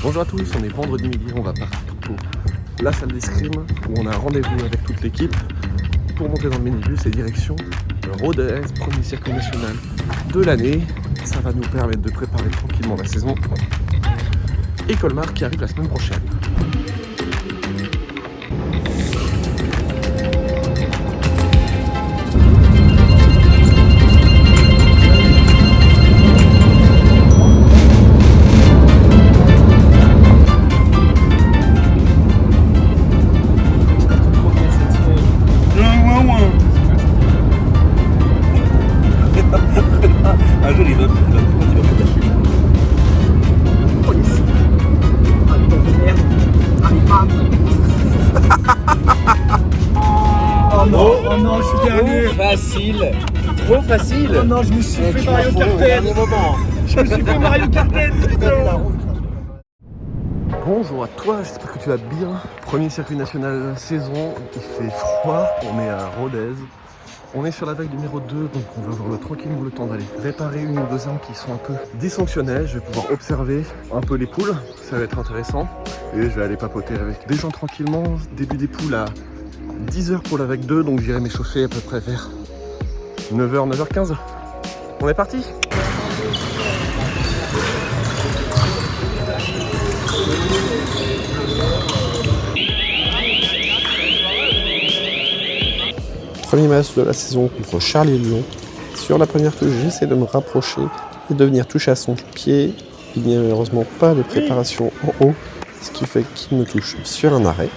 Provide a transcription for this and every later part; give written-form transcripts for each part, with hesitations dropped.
Bonjour à tous, on est vendredi midi, on va partir pour la salle d'escrime où on a rendez-vous avec toute l'équipe pour monter dans le minibus et direction Rodez, premier circuit national de l'année. Ça va nous permettre de préparer tranquillement la saison et Colmar qui arrive la semaine prochaine. Un jour, il va lâcher. Police. Ah, putain de merde. Allez, bam. Oh non, je suis dernier. Facile. Trop facile. Oh non, je me suis fait Mario Kart. Je me suis fait Mario Kart, putain. Bonjour à toi, j'espère que tu vas bien. Premier circuit national saison, il fait froid, on est à Rodez. On est sur la vague numéro 2, donc on va avoir tranquillement le temps d'aller réparer une ou deux armes qui sont un peu dysfonctionnelles. Je vais pouvoir observer un peu les poules, ça va être intéressant. Et je vais aller papoter avec des gens tranquillement. Début des poules à 10h pour la vague 2, donc j'irai m'échauffer à peu près vers 9h, 9h15. On est parti! Premier match de la saison contre Charlie Lyon. Sur la première touche, j'essaie de me rapprocher et de venir toucher à son pied. Il n'y a malheureusement pas de préparation en haut, ce qui fait qu'il me touche sur un arrêt.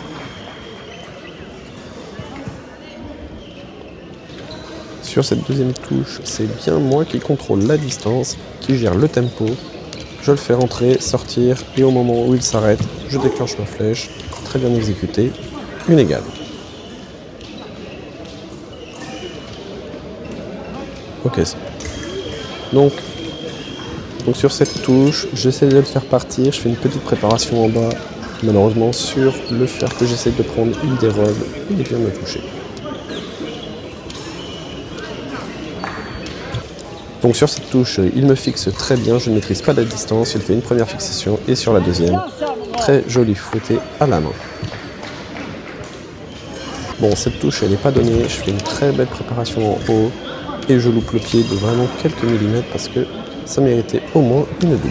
Sur cette deuxième touche, c'est bien moi qui contrôle la distance, qui gère le tempo. Je le fais rentrer, sortir, et au moment où il s'arrête, je déclenche ma flèche. Très bien exécuté, une égale. Ok. Donc sur cette touche, j'essaie de le faire partir, je fais une petite préparation en bas. Malheureusement, sur le fer que j'essaie de prendre, il dérobe, il vient me toucher. Donc sur cette touche, il me fixe très bien, je ne maîtrise pas la distance, il fait une première fixation et sur la deuxième, très joli fouetté à la main. Bon, cette touche, elle n'est pas donnée, je fais une très belle préparation en haut. Et je loupe le pied de vraiment quelques millimètres parce que ça méritait au moins une double.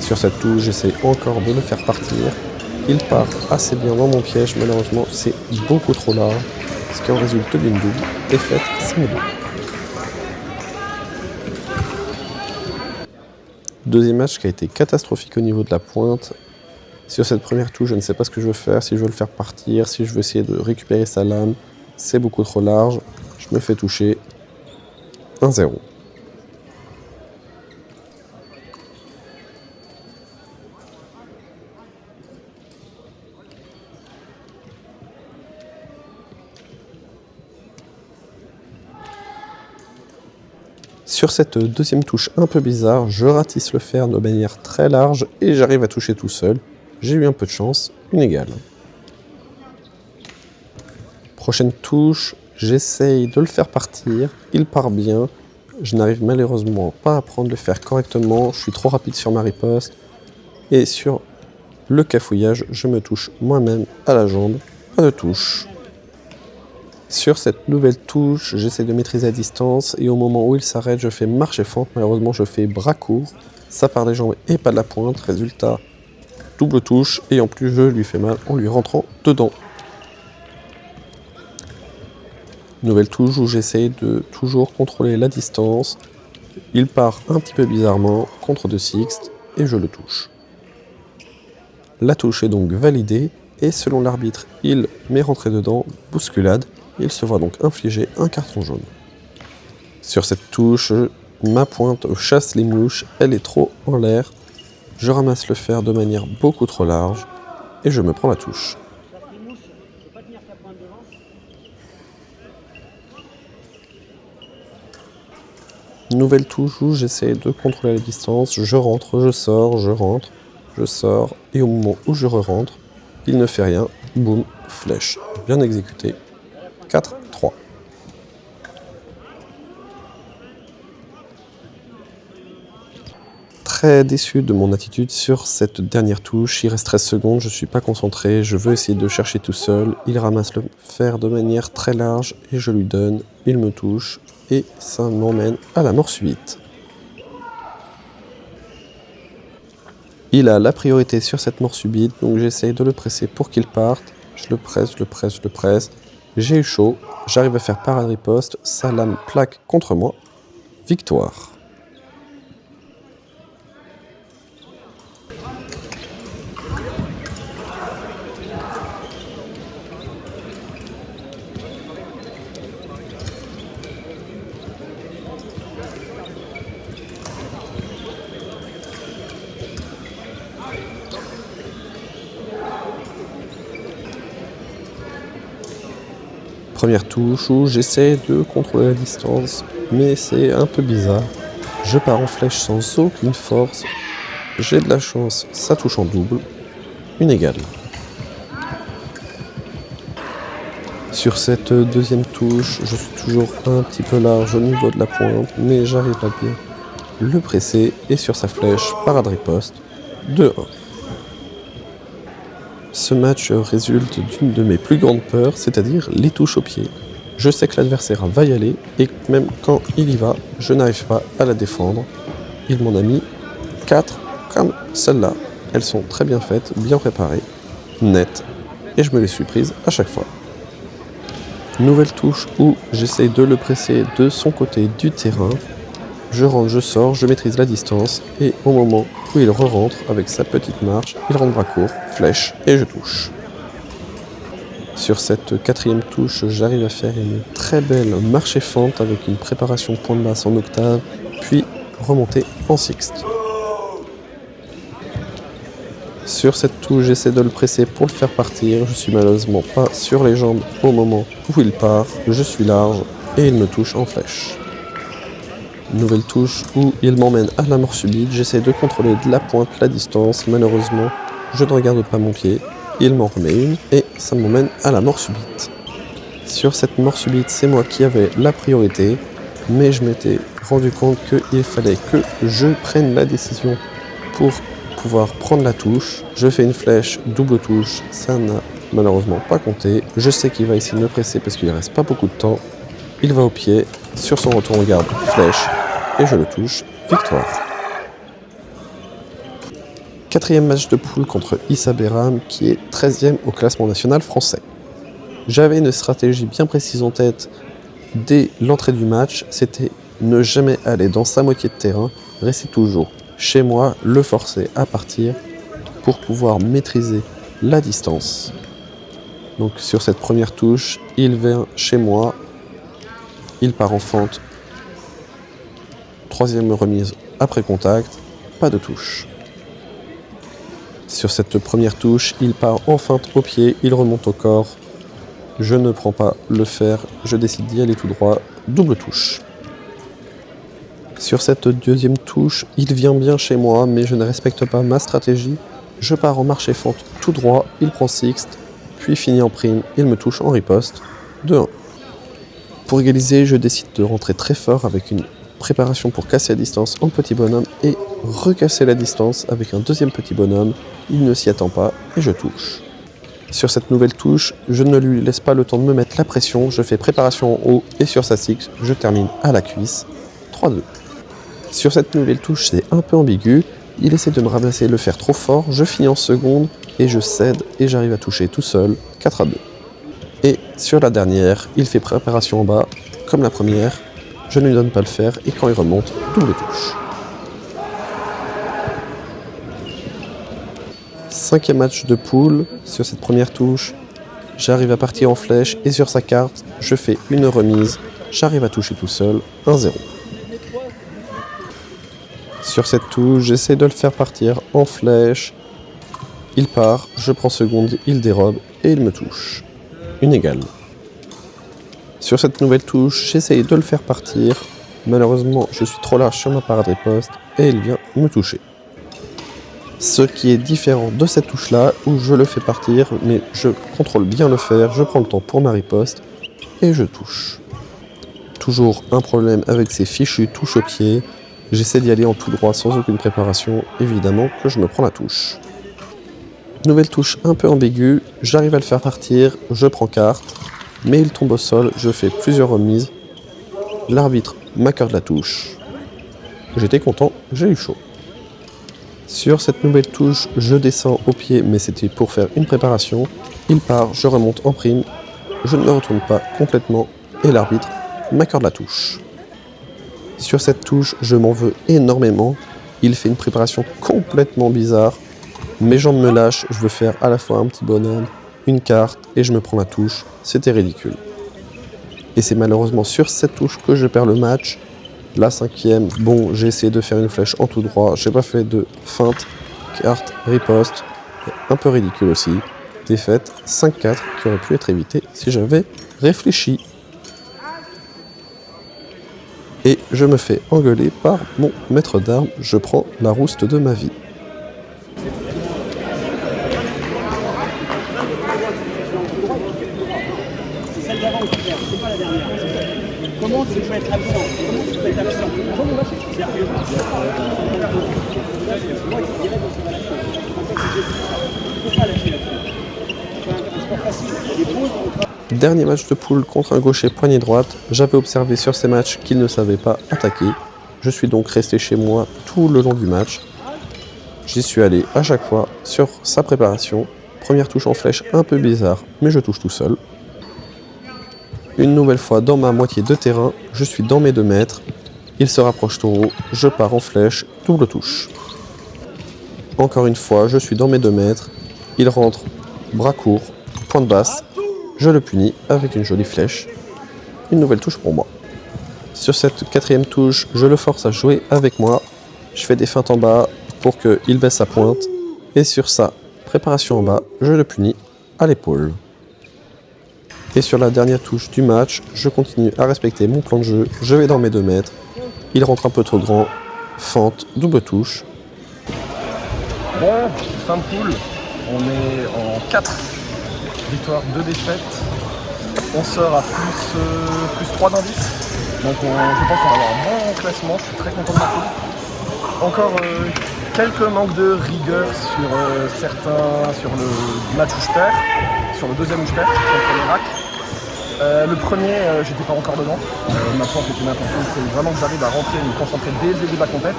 Sur cette touche, j'essaie encore de le faire partir. Il part assez bien dans mon piège, malheureusement c'est beaucoup trop large, ce qui en résulte d'une double. Défaite 5-2. Deuxième match qui a été catastrophique au niveau de la pointe. Sur cette première touche, je ne sais pas ce que je veux faire, si je veux le faire partir, si je veux essayer de récupérer sa lame. C'est beaucoup trop large, je me fais toucher 1-0. Sur cette deuxième touche un peu bizarre, je ratisse le fer de manière très large et j'arrive à toucher tout seul. J'ai eu un peu de chance, une égale. Prochaine touche, j'essaye de le faire partir, il part bien. Je n'arrive malheureusement pas à prendre le fer correctement, je suis trop rapide sur ma riposte. Et sur le cafouillage, je me touche moi-même à la jambe, pas de touche. Sur cette nouvelle touche, j'essaie de maîtriser la distance et au moment où il s'arrête, je fais marche et fente. Malheureusement, je fais bras court, ça part des jambes et pas de la pointe. Résultat, double touche et en plus, je lui fais mal en lui rentrant dedans. Nouvelle touche où j'essaie de toujours contrôler la distance. Il part un petit peu bizarrement contre de sixte et je le touche. La touche est donc validée et selon l'arbitre, il m'est rentré dedans, bousculade. Il se voit donc infliger un carton jaune. Sur cette touche, ma pointe chasse les mouches, elle est trop en l'air. Je ramasse le fer de manière beaucoup trop large et je me prends la touche. Nouvelle touche où j'essaie de contrôler la distance, je rentre, je sors, je rentre, je sors, et au moment où je re-rentre, il ne fait rien, boum, flèche, bien exécuté, 4-3. très déçu de mon attitude sur cette dernière touche. Il reste 13 secondes, je suis pas concentré, je veux essayer de chercher tout seul. Il ramasse le fer de manière très large et je lui donne. Il me touche et ça m'emmène à la mort subite. Il a la priorité sur cette mort subite, donc j'essaye de le presser pour qu'il parte. Je le presse. J'ai eu chaud, j'arrive à faire parade-riposte, sa lame plaque contre moi. Victoire. Première touche où j'essaie de contrôler la distance, mais c'est un peu bizarre. Je pars en flèche sans aucune force. J'ai de la chance, ça touche en double. Une égale. Sur cette deuxième touche, je suis toujours un petit peu large au niveau de la pointe, mais j'arrive à bien le presser et sur sa flèche, parade-riposte, 2-1. Ce match résulte d'une de mes plus grandes peurs, c'est-à-dire les touches au pied. Je sais que l'adversaire va y aller, et même quand il y va, je n'arrive pas à la défendre. Il m'en a mis 4 comme celle-là. Elles sont très bien faites, bien préparées, nettes, et je me les suis prises à chaque fois. Nouvelle touche où j'essaye de le presser de son côté du terrain. Je rentre, je sors, je maîtrise la distance et au moment où il re-rentre avec sa petite marche, il rentre bras court, flèche et je touche. Sur cette quatrième touche, j'arrive à faire une très belle marche et fente avec une préparation pointe basse en octave, puis remonter en sixte. Sur cette touche, j'essaie de le presser pour le faire partir. Je suis malheureusement pas sur les jambes au moment où il part. Je suis large et il me touche en flèche. Nouvelle touche où il m'emmène à la mort subite. J'essaie de contrôler de la pointe la distance. Malheureusement, je ne regarde pas mon pied. Il m'en remet une et ça m'emmène à la mort subite. Sur cette mort subite, c'est moi qui avais la priorité. Mais je m'étais rendu compte qu'il fallait que je prenne la décision pour pouvoir prendre la touche. Je fais une flèche, double touche. Ça n'a malheureusement pas compté. Je sais qu'il va essayer de me presser parce qu'il ne reste pas beaucoup de temps. Il va au pied. Sur son retour, on garde flèche. Et je le touche, victoire. Quatrième match de poule contre Issa Behram qui est 13e au classement national français. J'avais une stratégie bien précise en tête dès l'entrée du match, c'était ne jamais aller dans sa moitié de terrain, rester toujours chez moi, le forcer à partir pour pouvoir maîtriser la distance. Donc sur cette première touche, il vient chez moi, il part en fente. Troisième remise après contact, pas de touche. Sur cette première touche, il part en feinte au pied, il remonte au corps. Je ne prends pas le fer, je décide d'y aller tout droit, double touche. Sur cette deuxième touche, il vient bien chez moi, mais je ne respecte pas ma stratégie. Je pars en marche et fente tout droit, il prend sixte, puis finit en prime, il me touche en riposte, 2-1. Pour égaliser, je décide de rentrer très fort avec une préparation pour casser la distance en petit bonhomme et recasser la distance avec un deuxième petit bonhomme. Il ne s'y attend pas et je touche. Sur cette nouvelle touche, je ne lui laisse pas le temps de me mettre la pression. Je fais préparation en haut et sur sa six, je termine à la cuisse. 3-2. Sur cette nouvelle touche, c'est un peu ambigu. Il essaie de me ramasser le fer trop fort. Je finis en seconde et je cède et j'arrive à toucher tout seul. 4-2. Et sur la dernière, il fait préparation en bas, comme la première. Je ne lui donne pas le fer et quand il remonte, double touche. Cinquième match de poule. Sur cette première touche, j'arrive à partir en flèche et sur sa carte, je fais une remise. J'arrive à toucher tout seul, 1-0. Sur cette touche, j'essaie de le faire partir en flèche. Il part, je prends seconde, il dérobe et il me touche. Une égale. Sur cette nouvelle touche, j'essaye de le faire partir. Malheureusement, je suis trop large sur ma parade-riposte et il vient me toucher. Ce qui est différent de cette touche-là, où je le fais partir, mais je contrôle bien le fer, je prends le temps pour ma riposte et je touche. Toujours un problème avec ces fichues touches au pied. J'essaie d'y aller en tout droit sans aucune préparation, évidemment que je me prends la touche. Nouvelle touche un peu ambiguë, j'arrive à le faire partir, je prends carte, mais il tombe au sol, je fais plusieurs remises. L'arbitre m'accorde la touche. J'étais content, j'ai eu chaud. Sur cette nouvelle touche, je descends au pied, mais c'était pour faire une préparation. Il part, je remonte en prime, je ne me retourne pas complètement, et l'arbitre m'accorde la touche. Sur cette touche, je m'en veux énormément. Il fait une préparation complètement bizarre. Mes jambes me lâchent, je veux faire à la fois un petit bonhomme, une carte, et je me prends la touche. C'était ridicule. Et c'est malheureusement sur cette touche que je perds le match. La 5e, bon, j'ai essayé de faire une flèche en tout droit, j'ai pas fait de feinte, carte, riposte, un peu ridicule aussi. Défaite 5-4 qui aurait pu être évitée si j'avais réfléchi. Et je me fais engueuler par mon maître d'armes, je prends la rouste de ma vie. C'est celle d'avant qui perd, c'est pas la dernière. Comment tu peux être absent? Comment tu peux être absent? Sérieux? Moi, je dirais que tu vas lâcher. En fait, tu peux pas lâcher là-dessus. C'est un sport facile. Il y a des pauses entre... Dernier match de poule contre un gaucher poignée droite. J'avais observé sur ces matchs qu'il ne savait pas attaquer. Je suis donc resté chez moi tout le long du match. J'y suis allé à chaque fois sur sa préparation. Première touche en flèche un peu bizarre, mais je touche tout seul. Une nouvelle fois dans ma moitié de terrain, je suis dans mes 2 mètres. Il se rapproche trop haut, je pars en flèche, double touche. Encore une fois, je suis dans mes 2 mètres. Il rentre, bras court, pointe basse. Je le punis avec une jolie flèche. Une nouvelle touche pour moi. Sur cette 4e touche, je le force à jouer avec moi. Je fais des feintes en bas pour qu'il baisse sa pointe. Et sur sa préparation en bas, je le punis à l'épaule. Et sur la dernière touche du match, je continue à respecter mon plan de jeu. Je vais dans mes 2 mètres. Il rentre un peu trop grand. Fente, double touche. Bon, fin de poule. On est en 4 victoires, 2 défaites. On sort à plus 3 d'indices. Donc je pense qu'on va avoir un bon classement. Je suis très content de ma poule. Encore quelques manques de rigueur sur certains, sur le match où je perds, sur le deuxième où je perds, contre les racks. Le premier, j'étais pas encore dedans. Ma planche était n'importe où. Il faut vraiment que j'arrive à rentrer et me concentrer dès le début de la compète.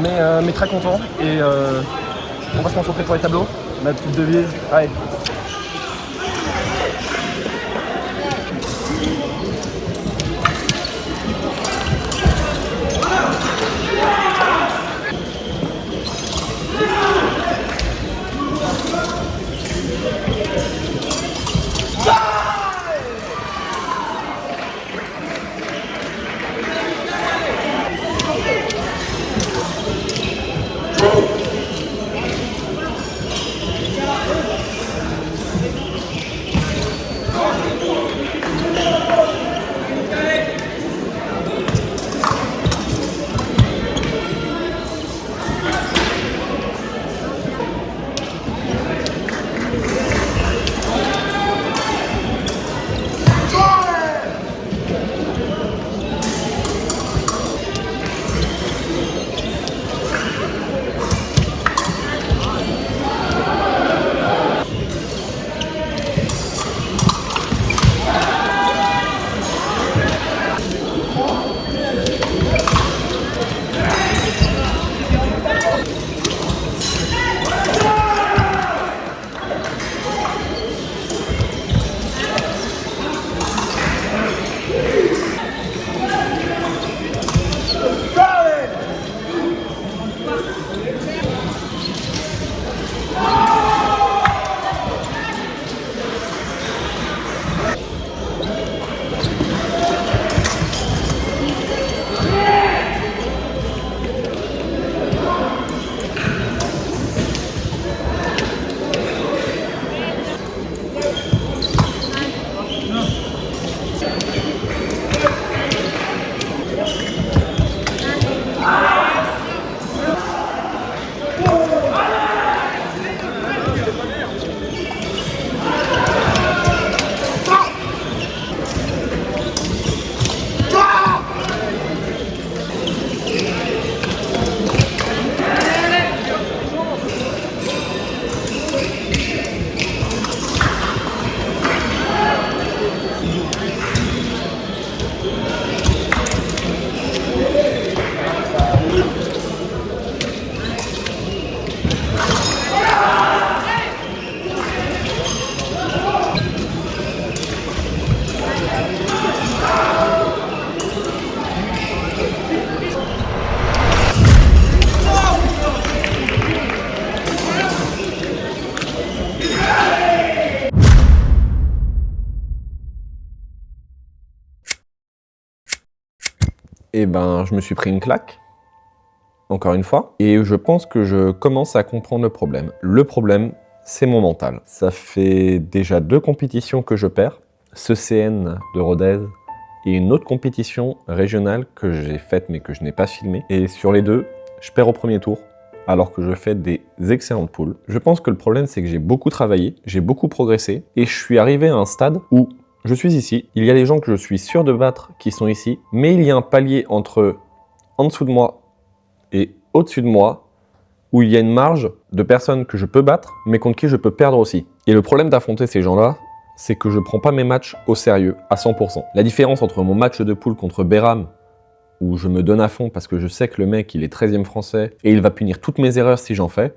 Mais très content. Et on va se concentrer pour les tableaux. Ma petite devise, allez. Et ben, je me suis pris une claque, encore une fois, et je pense que je commence à comprendre le problème. Le problème, c'est mon mental. Ça fait déjà 2 compétitions que je perds, ce CN de Rodez et une autre compétition régionale que j'ai faite mais que je n'ai pas filmée. Et sur les 2, je perds au premier tour, alors que je fais des excellentes poules. Je pense que le problème, c'est que j'ai beaucoup travaillé, j'ai beaucoup progressé, et je suis arrivé à un stade où je suis ici, il y a des gens que je suis sûr de battre qui sont ici, mais il y a un palier entre en dessous de moi et au-dessus de moi, où il y a une marge de personnes que je peux battre, mais contre qui je peux perdre aussi. Et le problème d'affronter ces gens-là, c'est que je prends pas mes matchs au sérieux, à 100%. La différence entre mon match de poule contre Béram, où je me donne à fond parce que je sais que le mec, il est 13e français, et il va punir toutes mes erreurs si j'en fais,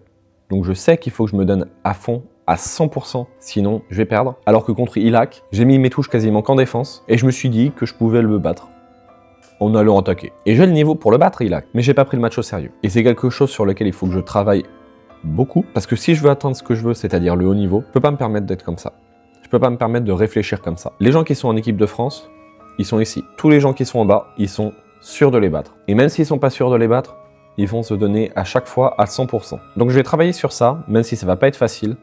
donc je sais qu'il faut que je me donne à fond, à 100%, sinon je vais perdre. Alors que contre Ilak, j'ai mis mes touches quasiment qu'en défense, et je me suis dit que je pouvais le battre en allant attaquer. Et j'ai le niveau pour le battre, Ilak, mais j'ai pas pris le match au sérieux. Et c'est quelque chose sur lequel il faut que je travaille beaucoup, parce que si je veux atteindre ce que je veux, c'est-à-dire le haut niveau, je peux pas me permettre d'être comme ça. Je peux pas me permettre de réfléchir comme ça. Les gens qui sont en équipe de France, ils sont ici. Tous les gens qui sont en bas, ils sont sûrs de les battre. Et même s'ils sont pas sûrs de les battre, ils vont se donner à chaque fois à 100%. Donc je vais travailler sur ça, même si ça va pas être facile,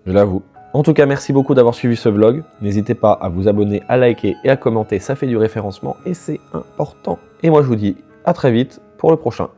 je l'avoue. En tout cas, merci beaucoup d'avoir suivi ce vlog. N'hésitez pas à vous abonner, à liker et à commenter, ça fait du référencement et c'est important. Et moi je vous dis à très vite pour le prochain.